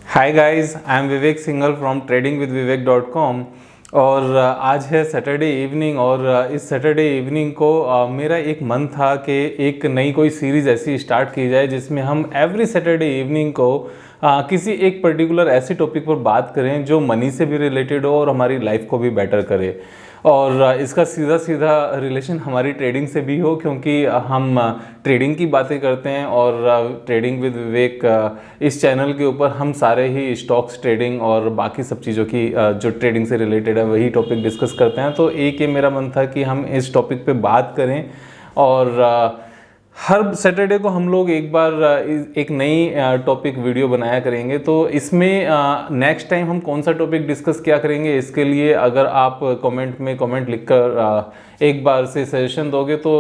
Hi guys, I am Vivek Singhal from tradingwithvivek.com। और आज है सैटरडे इवनिंग और इस सैटरडे इवनिंग को मेरा एक मन था कि एक नई कोई सीरीज़ ऐसी स्टार्ट की जाए जिसमें हम एवरी सैटरडे इवनिंग को किसी एक पर्टिकुलर ऐसे टॉपिक पर बात करें जो मनी से भी रिलेटेड हो और हमारी लाइफ को भी बेटर करे। और इसका सीधा सीधा रिलेशन हमारी ट्रेडिंग से भी हो, क्योंकि हम ट्रेडिंग की बातें करते हैं और ट्रेडिंग विद विवेक इस चैनल के ऊपर हम सारे ही स्टॉक्स ट्रेडिंग और बाकी सब चीज़ों की जो ट्रेडिंग से रिलेटेड है वही टॉपिक डिस्कस करते हैं। तो एक ये मेरा मन था कि हम इस टॉपिक पे बात करें और हर सैटरडे को हम लोग एक बार एक नई टॉपिक वीडियो बनाया करेंगे। तो इसमें नेक्स्ट टाइम हम कौन सा टॉपिक डिस्कस क्या करेंगे, इसके लिए अगर आप कमेंट में कमेंट लिखकर एक बार से सजेशन दोगे तो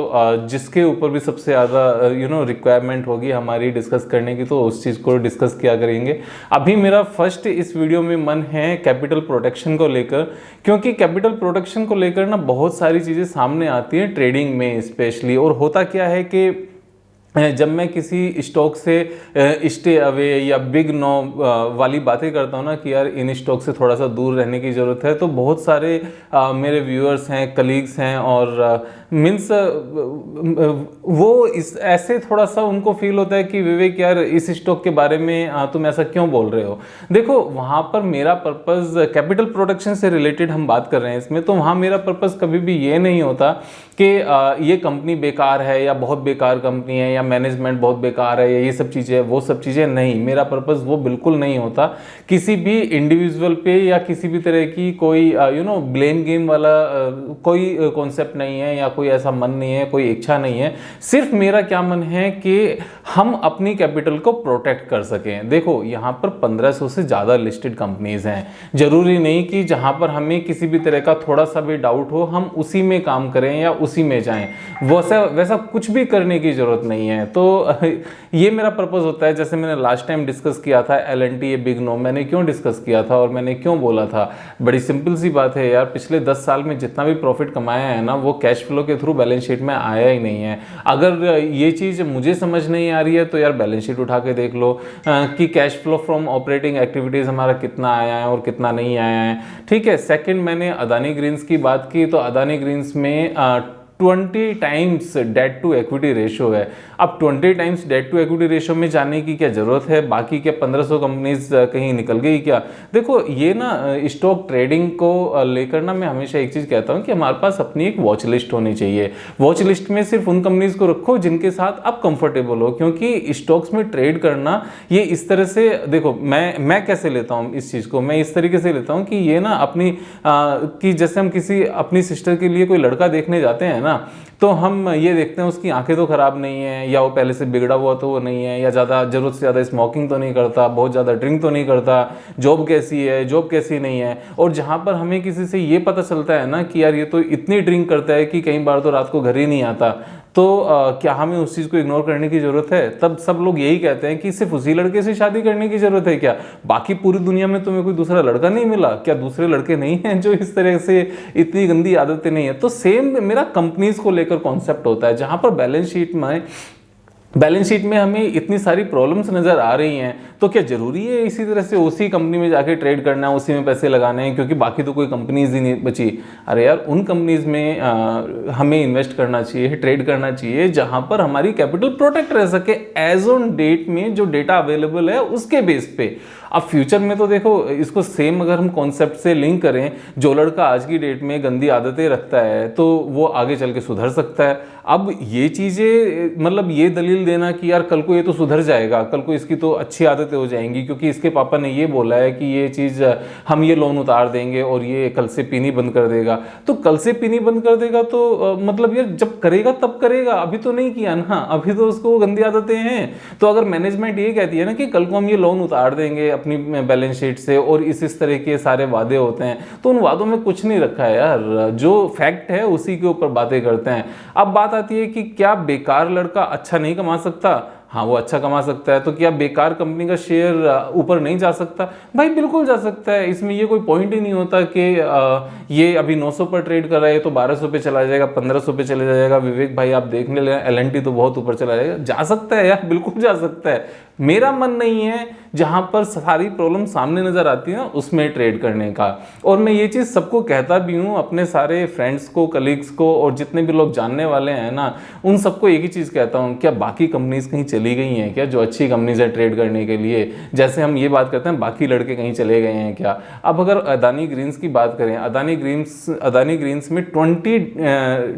जिसके ऊपर भी सबसे ज़्यादा रिक्वायरमेंट होगी हमारी डिस्कस करने की, तो उस चीज़ को डिस्कस किया करेंगे। अभी मेरा फर्स्ट इस वीडियो में मन है कैपिटल प्रोटेक्शन को लेकर, क्योंकि कैपिटल प्रोटेक्शन को लेकर ना बहुत सारी चीज़ें सामने आती हैं ट्रेडिंग में स्पेशली। और होता क्या है कि जब मैं किसी स्टॉक से स्टे अवे या बिग नो वाली बातें करता हूँ ना कि यार इन स्टॉक से थोड़ा सा दूर रहने की ज़रूरत है, तो बहुत सारे मेरे व्यूअर्स हैं, कलीग्स हैं और मीन्स वो इस ऐसे थोड़ा सा उनको फील होता है कि विवेक यार इस स्टॉक के बारे में तुम ऐसा क्यों बोल रहे हो। देखो वहाँ पर मेरा पर्पज़ कैपिटल प्रोटेक्शन से रिलेटेड हम बात कर रहे हैं इसमें, तो वहाँ मेरा पर्पज़ कभी भी ये नहीं होता कि ये कंपनी बेकार है या बहुत बेकार कंपनी है या मैनेजमेंट बहुत बेकार है या ये सब चीज़ें वो सब चीज़ें नहीं। मेरा पर्पज़ वो बिल्कुल नहीं होता किसी भी इंडिविजुअल पे या किसी भी तरह की कोई ब्लेम गेम वाला कोई कॉन्सेप्ट नहीं है या कोई ऐसा मन नहीं है, कोई इच्छा नहीं है। सिर्फ मेरा क्या मन है कि हम अपनी कैपिटल को प्रोटेक्ट कर सकें। देखो यहाँ पर 1500 से ज़्यादा लिस्टेड कंपनीज हैं, जरूरी नहीं कि जहाँ पर हमें किसी भी तरह का थोड़ा सा भी डाउट हो हम उसी में काम करें या उसी में जाएं। वैसा कुछ भी करने की जरूरत नहीं है। तो ये मेरा पर्पस होता है। जैसे मैंने लास्ट टाइम डिस्कस किया था LNT ये बिग नो, मैंने क्यों डिस्कस किया था और मैंने क्यों बोला था, बड़ी सिंपल सी बात है यार। पिछले 10 साल में जितना भी प्रॉफिट कमाया है ना वो कैश फ्लो के थ्रू बैलेंस शीट में आया ही नहीं है। अगर ये चीज़ मुझे समझ नहीं आ रही है तो यार बैलेंस शीट उठा के देख लो कि cash flow from operating activities हमारा कितना आया है और कितना नहीं आया है। ठीक है। सेकंड, मैंने अदानी ग्रीन्स की बात की, तो अदानी ग्रीन्स में 20 times debt to equity ratio है। अब 20 times debt to equity ratio में जाने की क्या ज़रूरत है? बाकी क्या 1500 कंपनीज कहीं निकल गई क्या? देखो ये ना स्टॉक ट्रेडिंग को लेकर ना मैं हमेशा एक चीज़ कहता हूँ कि हमारे पास अपनी एक वॉच लिस्ट होनी चाहिए। वॉच लिस्ट में सिर्फ उन कंपनीज को रखो जिनके साथ आप कंफर्टेबल हो, क्योंकि स्टॉक्स में ट्रेड करना ये इस तरह से, देखो मैं कैसे लेता हूँ इस चीज़ को, मैं इस तरीके से लेता हूँ कि ये ना अपनी कि जैसे हम किसी अपनी सिस्टर के लिए कोई लड़का देखने जाते हैं ना, तो हम ये देखते हैं उसकी आंखें तो खराब नहीं है या वो पहले से बिगड़ा हुआ तो वो नहीं है, या ज़्यादा ज़रूरत से ज़्यादा स्मोकिंग तो नहीं करता, बहुत ज़्यादा ड्रिंक तो नहीं करता, जॉब कैसी है, जॉब कैसी नहीं है। और जहाँ पर हमें किसी से ये पता चलता है ना कि यार ये तो इतनी ड्रिंक करता है कि कई बार तो रात को घर ही नहीं आता, तो क्या हमें उस चीज़ को इग्नोर करने की ज़रूरत है? तब सब लोग यही कहते हैं कि सिर्फ उसी लड़के से शादी करने की ज़रूरत है क्या? बाकी पूरी दुनिया में तुम्हें कोई दूसरा लड़का नहीं मिला क्या? दूसरे लड़के नहीं हैं जो इस तरह से इतनी गंदी आदतें नहीं है? तो सेम मेरा कंपनीज को लेकर कॉन्सेप्ट होता है। जहाँ पर बैलेंस शीट में हमें इतनी सारी प्रॉब्लम्स नज़र आ रही हैं, तो क्या ज़रूरी है इसी तरह से उसी कंपनी में जाके ट्रेड करना है, उसी में पैसे लगाने हैं क्योंकि बाकी तो कोई कंपनीज ही नहीं बची? अरे यार उन कंपनीज में हमें इन्वेस्ट करना चाहिए, ट्रेड करना चाहिए जहां पर हमारी कैपिटल प्रोटेक्ट रह सके एज ऑन डेट में जो डेटा अवेलेबल है उसके बेस पे। अब फ्यूचर में तो देखो इसको सेम अगर हम कॉन्सेप्ट से लिंक करें, जो लड़का आज की डेट में गंदी आदतें रखता है तो वो आगे चल के सुधर सकता है। अब ये चीज़ें मतलब ये दलील देना कि यार कल को ये तो सुधर जाएगा, कल को इसकी तो अच्छी आदतें हो जाएंगी क्योंकि इसके पापा ने ये बोला है कि ये चीज़ हम ये लोन उतार देंगे और ये कल से पीनी बंद कर देगा, तो कल से पीनी बंद कर देगा तो मतलब यार जब करेगा तब करेगा, अभी तो नहीं किया ना, अभी तो उसको गंदी आदतें हैं। तो अगर मैनेजमेंट ये कहती है ना कि कल को हम ये लोन उतार देंगे अपनी बैलेंस शीट से और इस तरह के सारे वादे होते हैं, तो उन वादों में कुछ नहीं रखा है यार, जो फैक्ट है उसी के ऊपर बातें करते हैं। अब बात आती है कि क्या बेकार लड़का अच्छा नहीं कमा सकता? हाँ वो अच्छा कमा सकता है। तो क्या बेकार कंपनी का शेयर ऊपर नहीं जा सकता? भाई बिल्कुल जा सकता है, इसमें ये कोई पॉइंट ही नहीं होता कि ये अभी 900 पर ट्रेड कर रहा है तो 1200 पे चला जाएगा, 1500 पे चले जाएगा। विवेक भाई आप देखने लगे LNT तो बहुत ऊपर चला जाएगा, जा सकता है यार, बिल्कुल जा सकता है। मेरा मन नहीं है जहां पर सारी प्रॉब्लम सामने नजर आती है उसमें ट्रेड करने का। और मैं ये चीज़ सबको कहता भी हूँ, अपने सारे फ्रेंड्स को, कलीग्स को और जितने भी लोग जानने वाले हैं ना, उन सबको एक ही चीज़ कहता हूँ, क्या बाकी कंपनीज कहीं चली गई हैं क्या, जो अच्छी कंपनीज है ट्रेड करने के लिए? जैसे हम ये बात करते हैं बाकी लड़के कहीं चले गए हैं क्या। अब अगर अदानी ग्रीन्स की बात करें, अदानी ग्रीन्स में 20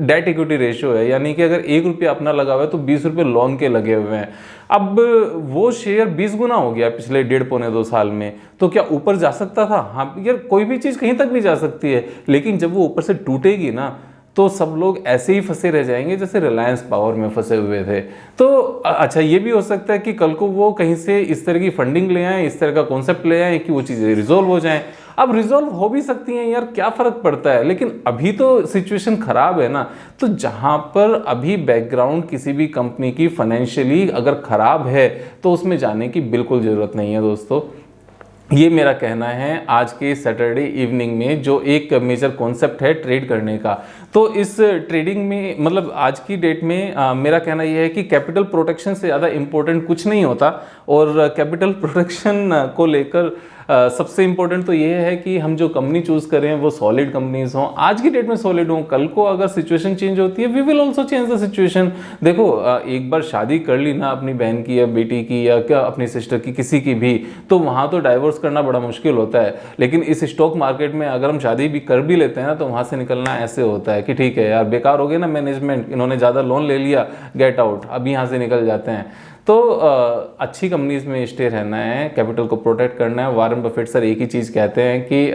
डेट इक्विटी रेशियो है, यानी कि अगर 1 रुपया अपना लगा हुआ है तो 20 रुपये लोन के लगे हुए हैं। अब वो शेयर 20 गुना हो गया पिछले 1.5-2 साल में, तो क्या ऊपर जा सकता था? हाँ यार, कोई भी चीज़ कहीं तक भी जा सकती है, लेकिन जब वो ऊपर से टूटेगी ना तो सब लोग ऐसे ही फंसे रह जाएंगे जैसे रिलायंस पावर में फंसे हुए थे। तो अच्छा, ये भी हो सकता है कि कल को वो कहीं से इस तरह की फंडिंग ले आए, इस तरह का कॉन्सेप्ट ले आए कि वो चीज़ें रिजोल्व हो जाएं। अब रिजोल्व हो भी सकती हैं यार, क्या फर्क पड़ता है, लेकिन अभी तो सिचुएशन खराब है ना। तो जहां पर अभी बैकग्राउंड किसी भी कंपनी की फाइनेंशियली अगर खराब है तो उसमें जाने की बिल्कुल जरूरत नहीं है दोस्तों। ये मेरा कहना है आज के सैटरडे इवनिंग में, जो एक मेजर कॉन्सेप्ट है ट्रेड करने का। तो इस ट्रेडिंग में मतलब आज की डेट में मेरा कहना यह है कि कैपिटल प्रोटेक्शन से ज़्यादा इम्पोर्टेंट कुछ नहीं होता। और कैपिटल प्रोटेक्शन को लेकर सबसे इम्पोर्टेंट तो ये है कि हम जो कंपनी चूज करें वो सॉलिड कंपनीज हों, आज की डेट में सॉलिड हों। कल को अगर सिचुएशन चेंज होती है, we will also change the situation. देखो, एक बार शादी कर ली ना अपनी बहन की या बेटी की या क्या अपनी सिस्टर की, किसी की भी, तो वहाँ तो डाइवोर्स करना बड़ा मुश्किल होता है। लेकिन इस स्टॉक मार्केट में अगर हम शादी भी कर भी लेते हैं ना, तो वहाँ से निकलना ऐसे होता है कि ठीक है यार, बेकार हो गया ना मैनेजमेंट, इन्होंने ज़्यादा लोन ले लिया, गेट आउट, अब यहाँ से निकल जाते हैं। तो अच्छी कंपनीज में स्टे रहना है, कैपिटल को प्रोटेक्ट करना है। वारेन बफेट सर एक ही चीज़ कहते हैं कि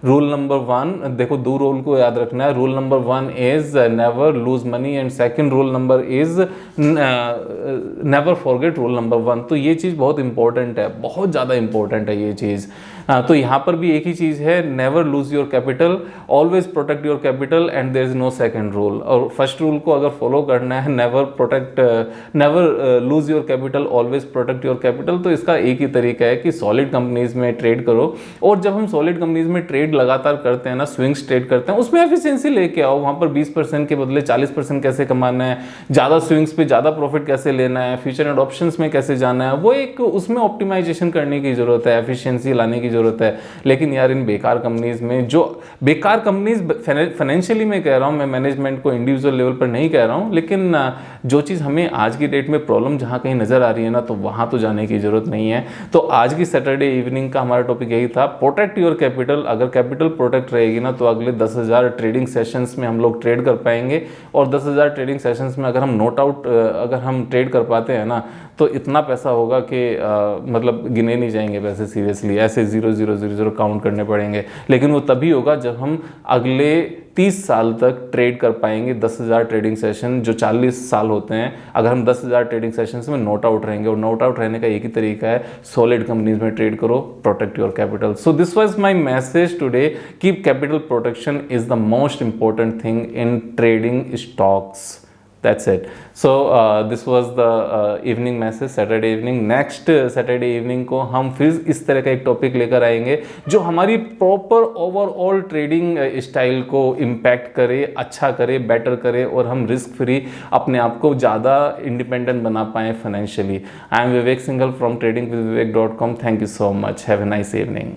रूल नंबर 1, देखो 2 रूल को याद रखना है। Rule number 1 is never lose money and second rule number is never forget rule number 1। तो ये चीज़ बहुत इंपॉर्टेंट है, बहुत ज़्यादा इंपॉर्टेंट है ये चीज़। तो यहाँ पर भी एक ही चीज़ है, never lose your capital, always protect your capital and there is no second rule. और फर्स्ट रूल को अगर फॉलो करना है, never lose your capital, always protect your capital, तो इसका एक ही तरीका है कि सॉलिड कंपनीज में ट्रेड करो। और जब हम सॉलिड कंपनीज में ट्रेड लगातार करते हैं ना, स्विंग्स ट्रेड करते हैं, उसमें एफिशिएंसी लेके आओ। वहाँ पर 20% के बदले 40% कैसे कमाना है, ज़्यादा स्विंग्स पे ज़्यादा प्रॉफिट कैसे लेना है, फ्यूचर एंड ऑप्शंस में कैसे जाना है, वो एक उसमें ऑप्टिमाइजेशन करने की जरूरत है, एफिशिएंसी लाने की जरूरत है। लेकिन यार इन बेकार कंपनीज में, जो बेकार कंपनीज फाइनेंशियली मैं कह रहा हूँ, मैं मैनेजमेंट को इंडिविजुअल लेवल पर नहीं कह रहा हूँ, लेकिन जो चीज़ हमें आज की डेट में प्रॉब्लम जहाँ कहीं नजर आ रही है ना, तो वहाँ तो जाने की जरूरत नहीं है। तो आज की सैटरडे इवनिंग का हमारा टॉपिक यही था, प्रोटेक्ट योर कैपिटल। अगर कैपिटल प्रोटेक्ट रहेगी ना, तो अगले 10,000 ट्रेडिंग सेशंस में हम लोग ट्रेड कर पाएंगे। और 10,000 ट्रेडिंग सेशंस में अगर हम नोट आउट अगर हम ट्रेड कर पाते हैं ना, तो इतना पैसा होगा कि मतलब गिने नहीं जाएंगे पैसे, सीरियसली ऐसे 0,0,0,0 काउंट करने पड़ेंगे। लेकिन वो तभी होगा जब हम अगले 30 साल तक ट्रेड कर पाएंगे। 10,000 ट्रेडिंग सेशन जो 40 साल होते हैं, अगर हम 10,000 ट्रेडिंग सेशंस में नोट आउट रहेंगे, और नोट आउट रहने का एक ही तरीका है, सॉलिड कंपनीज में ट्रेड करो, protect your capital. So this was my message today, keep capital protection is the most important thing in trading stocks. That's it. So this was the evening message, Saturday evening. Next Saturday evening को हम फिर इस तरह का एक topic लेकर आएंगे जो हमारी प्रॉपर ओवरऑल ट्रेडिंग स्टाइल को इम्पैक्ट करे, अच्छा करे, बेटर करे, और हम रिस्क फ्री अपने आप को ज़्यादा इंडिपेंडेंट बना पाएँ financially. I am Vivek Singhal from tradingwithvivek.com. Thank you so much. Have a nice evening.